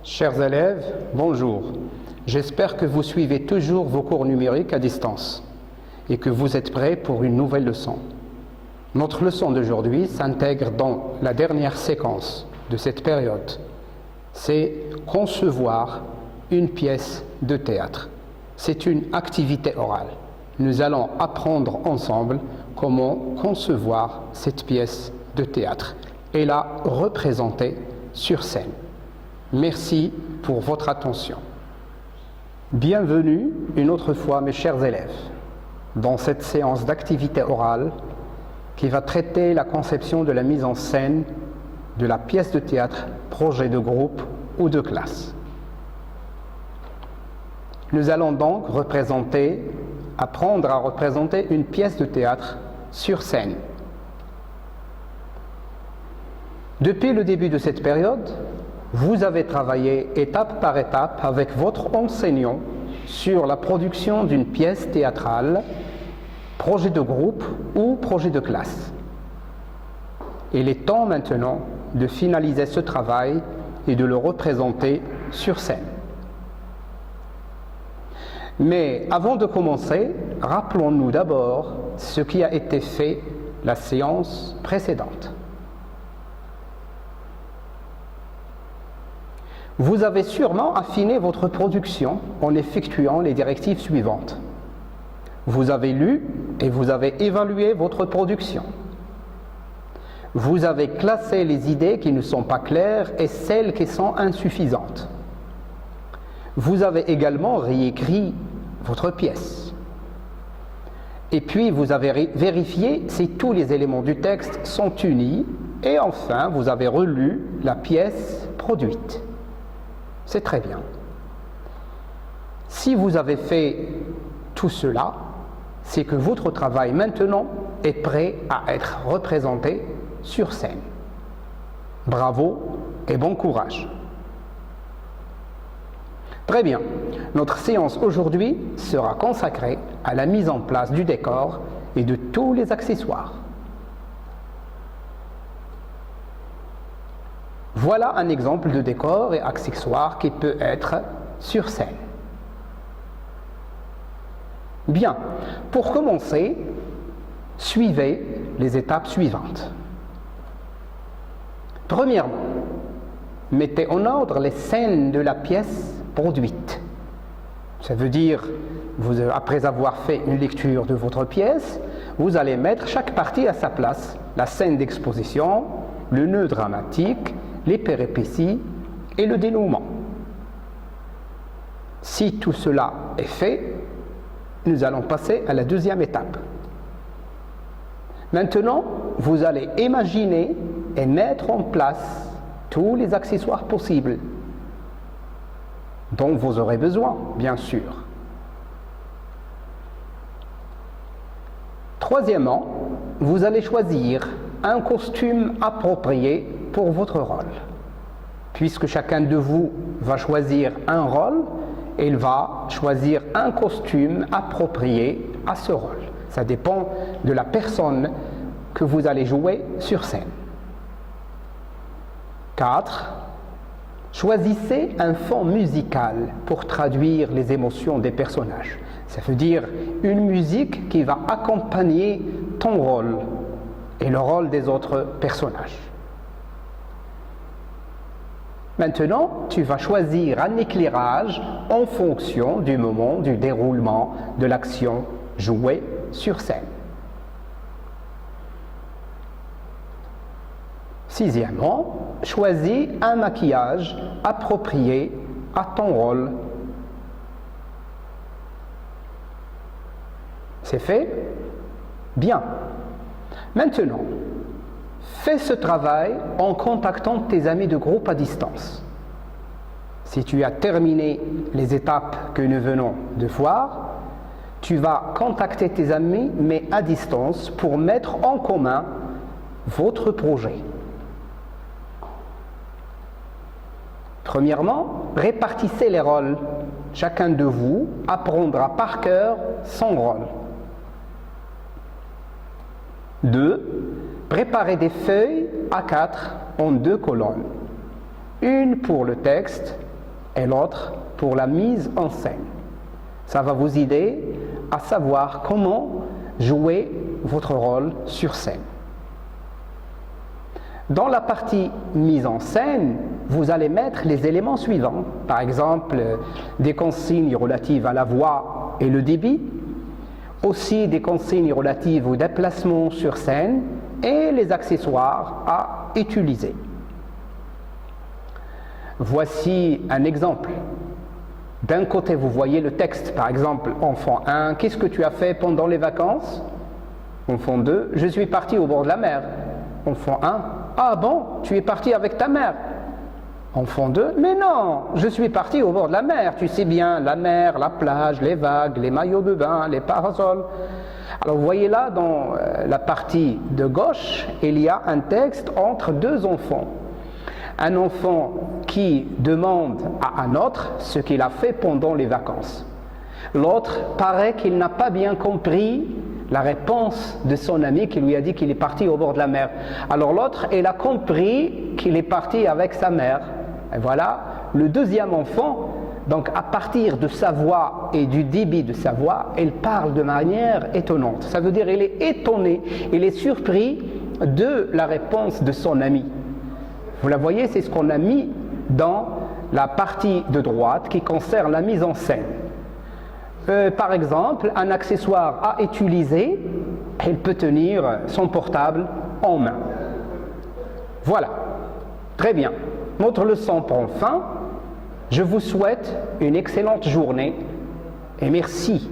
Chers élèves, bonjour. J'espère que vous suivez toujours vos cours numériques à distance et que vous êtes prêts pour une nouvelle leçon. Notre leçon d'aujourd'hui s'intègre dans la dernière séquence de cette période. C'est concevoir une pièce de théâtre. C'est une activité orale. Nous allons apprendre ensemble comment concevoir cette pièce de théâtre et la représenter sur scène. Merci pour votre attention. Bienvenue une autre fois, mes chers élèves, dans cette séance d'activité orale qui va traiter la conception de la mise en scène de la pièce de théâtre, projet de groupe ou de classe. Nous allons donc apprendre à représenter une pièce de théâtre sur scène. Depuis le début de cette période, vous avez travaillé étape par étape avec votre enseignant sur la production d'une pièce théâtrale, projet de groupe ou projet de classe. Il est temps maintenant de finaliser ce travail et de le représenter sur scène. Mais avant de commencer, rappelons-nous d'abord ce qui a été fait la séance précédente. Vous avez sûrement affiné votre production en effectuant les directives suivantes. Vous avez lu et vous avez évalué votre production. Vous avez classé les idées qui ne sont pas claires et celles qui sont insuffisantes. Vous avez également réécrit votre pièce. Et puis vous avez vérifié si tous les éléments du texte sont unis et enfin vous avez relu la pièce produite. C'est très bien. Si vous avez fait tout cela, c'est que votre travail maintenant est prêt à être représenté sur scène. Bravo et bon courage. Très bien. Notre séance aujourd'hui sera consacrée à la mise en place du décor et de tous les accessoires. Voilà un exemple de décor et accessoire qui peut être sur scène. Bien, pour commencer, suivez les étapes suivantes. Premièrement, mettez en ordre les scènes de la pièce produite. Ça veut dire, après avoir fait une lecture de votre pièce, vous allez mettre chaque partie à sa place. La scène d'exposition, le nœud dramatique, les péripéties et le dénouement. Si tout cela est fait, nous allons passer à la deuxième étape. Maintenant, vous allez imaginer et mettre en place tous les accessoires possibles dont vous aurez besoin, bien sûr. Troisièmement, vous allez choisir un costume approprié pour votre rôle. Puisque chacun de vous va choisir un rôle, il va choisir un costume approprié à ce rôle. Ça dépend de la personne que vous allez jouer sur scène. 4. Choisissez un fond musical pour traduire les émotions des personnages. Ça veut dire une musique qui va accompagner ton rôle et le rôle des autres personnages. Maintenant, tu vas choisir un éclairage en fonction du moment du déroulement de l'action jouée sur scène. Sixièmement, choisis un maquillage approprié à ton rôle. C'est fait? Bien. Maintenant, fais ce travail en contactant tes amis de groupe à distance. Si tu as terminé les étapes que nous venons de voir, tu vas contacter tes amis, mais à distance, pour mettre en commun votre projet. Premièrement, répartissez les rôles. Chacun de vous apprendra par cœur son rôle. 2. Préparez des feuilles A4 en 2 colonnes. Une pour le texte et l'autre pour la mise en scène. Ça va vous aider à savoir comment jouer votre rôle sur scène. Dans la partie mise en scène, vous allez mettre les éléments suivants, par exemple des consignes relatives à la voix et le débit, aussi des consignes relatives au déplacement sur scène et les accessoires à utiliser. Voici un exemple. D'un côté, vous voyez le texte, par exemple, enfant 1, qu'est-ce que tu as fait pendant les vacances? Enfant 2, je suis parti au bord de la mer. Enfant 1, ah bon, tu es parti avec ta mère. Enfant 2, mais non, je suis parti au bord de la mer. Tu sais bien, la mer, la plage, les vagues, les maillots de bain, les parasols. Alors vous voyez là, dans la partie de gauche, il y a un texte entre deux enfants. Un enfant qui demande à un autre ce qu'il a fait pendant les vacances. L'autre paraît qu'il n'a pas bien compris la réponse de son ami qui lui a dit qu'il est parti au bord de la mer. Alors l'autre, il a compris qu'il est parti avec sa mère. Et voilà, le deuxième enfant, donc à partir de sa voix et du débit de sa voix, il parle de manière étonnante. Ça veut dire qu'il est étonné, il est surpris de la réponse de son ami. Vous la voyez, c'est ce qu'on a mis dans la partie de droite qui concerne la mise en scène. Par exemple, un accessoire à utiliser, il peut tenir son portable en main. Voilà, très bien. Notre leçon prend fin. Je vous souhaite une excellente journée et merci